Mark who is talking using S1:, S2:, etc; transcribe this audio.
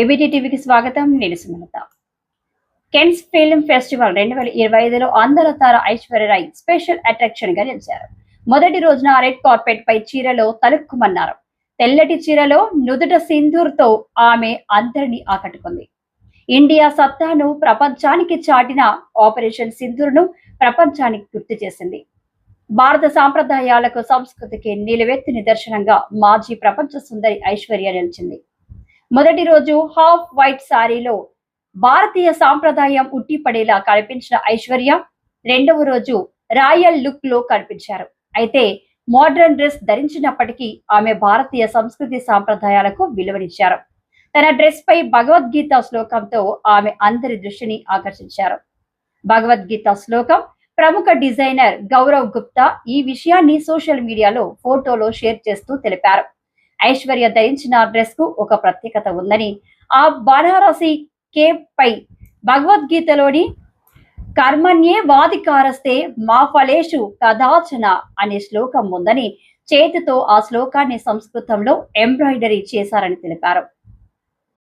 S1: ABT టీవీకి స్వాగతం. నేను సుమలత. కెన్స్ ఫిల్మ్ ఫెస్టివల్ 2025లో అందర తార ఐశ్వర్యరాయ్ స్పెషల్ అట్రాక్షన్ గా నిలిచారు. మొదటి రోజున రెడ్ కార్పెట్ పై చీరలో తలుక్కుమన్నారు. తెల్లటి చీరలో నుదుట సింధూర్తో ఆమె అందరినీ ఆకట్టుకుంది. ఇండియా సత్తాను ప్రపంచానికి చాటిన ఆపరేషన్ సింధూర్ను ప్రపంచానికి గుర్తు చేసింది. భారత సాంప్రదాయాలకు సంస్కృతికి నిలువెత్తు నిదర్శనంగా మాజీ ప్రపంచ సుందరి ఐశ్వర్య నిలిచింది. మొదటి రోజు హాఫ్ వైట్ సారీలో భారతీయ సాంప్రదాయం ఉట్టిపడేలా కనిపించిన ఐశ్వర్య రెండవ రోజు రాయల్ లుక్ లో కనిపించారు. అయితే మోడర్న్ డ్రెస్ ధరించినప్పటికీ ఆమె భారతీయ సంస్కృతి సాంప్రదాయాలకు విలువనిచ్చారు. తన డ్రెస్ పై భగవద్గీత శ్లోకంతో ఆమె అందరి దృష్టిని ఆకర్షించారు. భగవద్గీత శ్లోకం ప్రముఖ డిజైనర్ గౌరవ్ గుప్తా ఈ విషయాన్ని సోషల్ మీడియాలో ఫోటోలో షేర్ చేస్తూ తెలిపారు. ఐశ్వర్య ధరించిన డ్రెస్ కు ఒక ప్రత్యేకత ఉందని, ఆ బనారసి కేప్ పై భగవద్గీతలోని కర్మణ్యే వాధికారస్తే మా ఫలేషు కదాచన అనే శ్లోకం ఉందని, చేతితో ఆ శ్లోకాన్ని సంస్కృతంలో ఎంబ్రాయిడరీ చేశారని తెలిపారు.